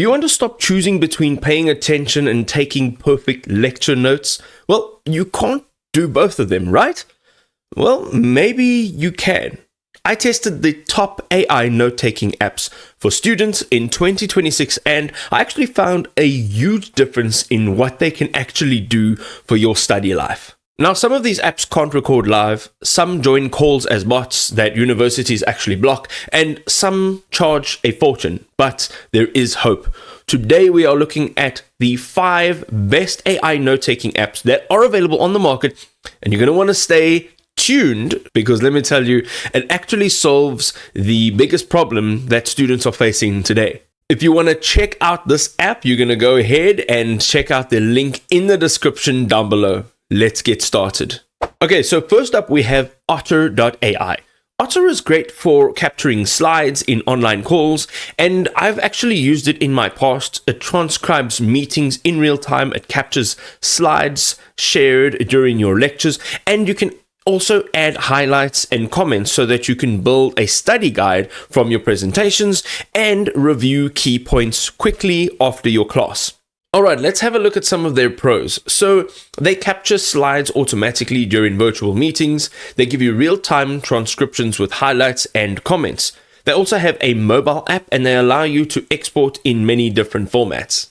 Do you want to stop choosing between paying attention and taking perfect lecture notes? Well, you can't do both of them, right? Well, maybe you can. I tested the top AI note-taking apps for students in 2026, and I actually found a huge difference in what they can actually do for your study life. Now, some of these apps can't record live, some join calls as bots that universities actually block, and some charge a fortune, but there is hope. Today, we are looking at the 5 best AI note-taking apps that are available on the market, and you're going to want to stay tuned because let me tell you, it actually solves the biggest problem that students are facing today. If you want to check out this app, you're going to go ahead and check out the link in the description down below. Let's get started. Okay, so first up we have Otter.ai. Otter is great for capturing slides in online calls, and I've actually used it in my past. It transcribes meetings in real time, it captures slides shared during your lectures, and you can also add highlights and comments so that you can build a study guide from your presentations and review key points quickly after your class. Alright, let's have a look at some of their pros. So, they capture slides automatically during virtual meetings. They give you real-time transcriptions with highlights and comments. They also have a mobile app and they allow you to export in many different formats.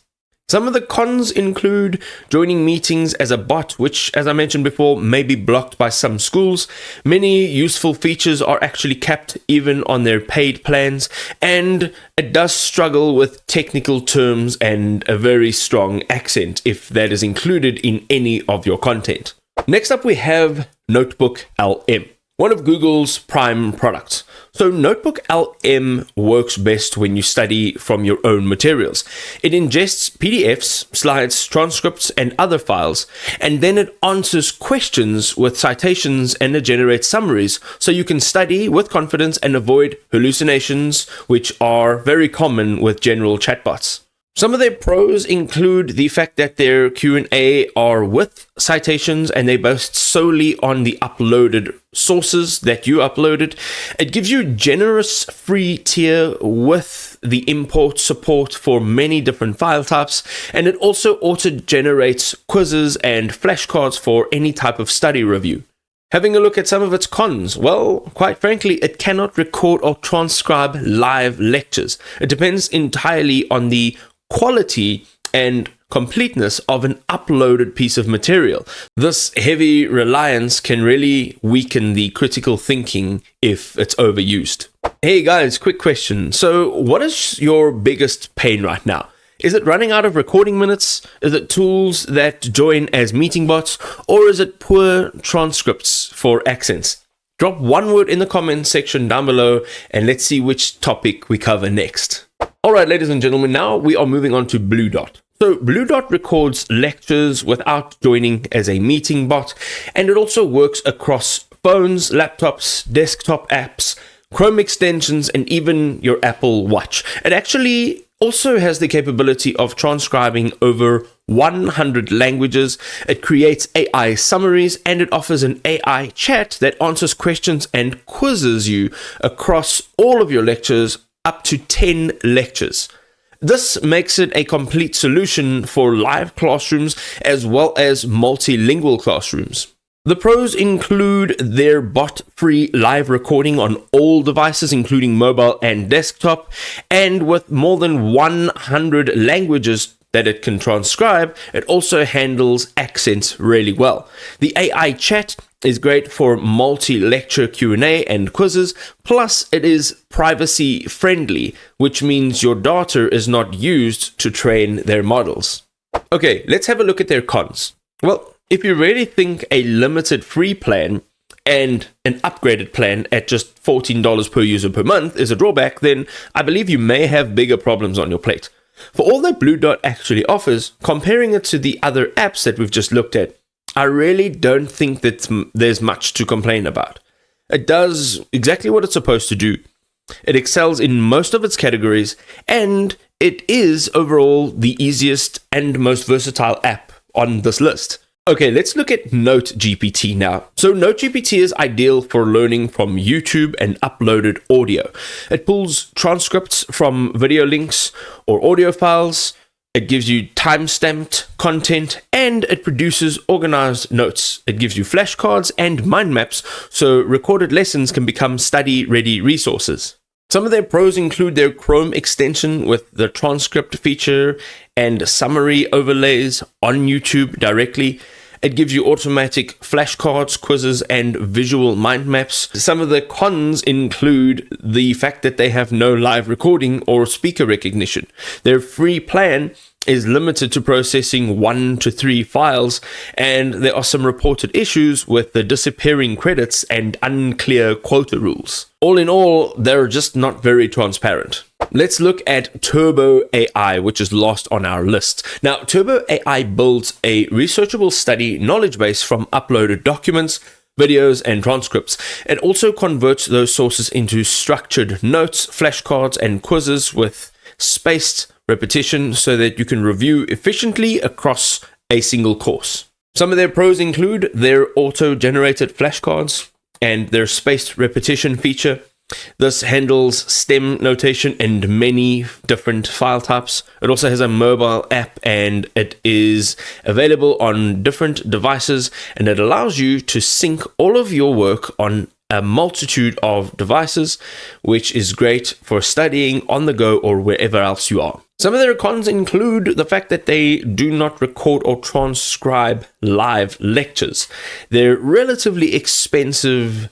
Some of the cons include joining meetings as a bot, which, as I mentioned before, may be blocked by some schools. Many useful features are actually capped even on their paid plans, and it does struggle with technical terms and a very strong accent if that is included in any of your content. Next up, we have Notebook LM, one of Google's prime products. So Notebook LM works best when you study from your own materials. It ingests PDFs, slides, transcripts, and other files, and then it answers questions with citations and it generates summaries so you can study with confidence and avoid hallucinations, which are very common with general chatbots. Some of their pros include the fact that their Q&A are with citations and they based solely on the uploaded sources that you uploaded. It gives you generous free tier with the import support for many different file types, and it also auto-generates quizzes and flashcards for any type of study review. Having a look at some of its cons, well, quite frankly, it cannot record or transcribe live lectures. It depends entirely on the quality and completeness of an uploaded piece of material. This heavy reliance can really weaken the critical thinking if it's overused. Hey guys, quick question. So what is your biggest pain right now? Is it running out of recording minutes? Is it tools that join as meeting bots? Or is it poor transcripts for accents? Drop one word in the comment section down below and let's see which topic we cover next. Alright, ladies and gentlemen, now we are moving on to Bluedoth. So Bluedoth records lectures without joining as a meeting bot, and it also works across phones, laptops, desktop apps, Chrome extensions, and even your Apple Watch. It actually also has the capability of transcribing over 100 languages. It creates AI summaries, and it offers an AI chat that answers questions and quizzes you across all of your lectures, up to 10 lectures. This makes it a complete solution for live classrooms as well as multilingual classrooms. The pros include their bot-free live recording on all devices, including mobile and desktop, and with more than 100 languages that it can transcribe, it also handles accents really well. The AI chat is great for multi-lecture Q&A and quizzes, plus it is privacy friendly, which means your data is not used to train their models. Okay, let's have a look at their cons. Well, if you really think a limited free plan and an upgraded plan at just $14 per user per month is a drawback, then I believe you may have bigger problems on your plate. For all that Bluedoth actually offers, comparing it to the other apps that we've just looked at, I really don't think that there's much to complain about. It does exactly what it's supposed to do. It excels in most of its categories, and it is overall the easiest and most versatile app on this list. Okay, let's look at NoteGPT now. So NoteGPT is ideal for learning from YouTube and uploaded audio. It pulls transcripts from video links or audio files. It gives you time-stamped content, and it produces organized notes. It gives you flashcards and mind maps, so recorded lessons can become study-ready resources. Some of their pros include their Chrome extension with the transcript feature and summary overlays on YouTube directly. It gives you automatic flashcards, quizzes, and visual mind maps. Some of the cons include the fact that they have no live recording or speaker recognition. Their free plan is limited to processing 1 to 3 files, and there are some reported issues with the disappearing credits and unclear quota rules. All in all, they're just not very transparent. Let's look at Turbo AI, which is lost on our list. Now, Turbo AI builds a researchable study knowledge base from uploaded documents, videos, and transcripts. It also converts those sources into structured notes, flashcards, and quizzes with spaced repetition so that you can review efficiently across a single course. Some of their pros include their auto-generated flashcards and their spaced repetition feature. This handles stem notation and many different file types. It also has a mobile app, and it is available on different devices, and it allows you to sync all of your work on a multitude of devices, which is great for studying on the go or wherever else you are. Some of their cons include the fact that they do not record or transcribe live lectures. They're relatively expensive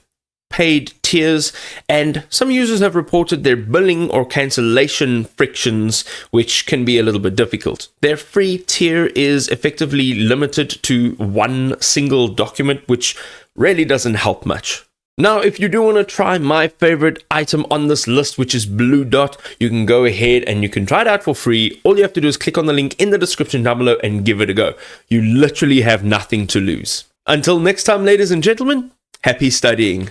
paid tiers, and some users have reported their billing or cancellation frictions, which can be a little bit difficult. Their free tier is effectively limited to one single document, which really doesn't help much. Now, if you do want to try my favorite item on this list, which is Bluedoth, you can go ahead and you can try it out for free. All you have to do is click on the link in the description down below and give it a go. You literally have nothing to lose. Until next time, ladies and gentlemen, happy studying.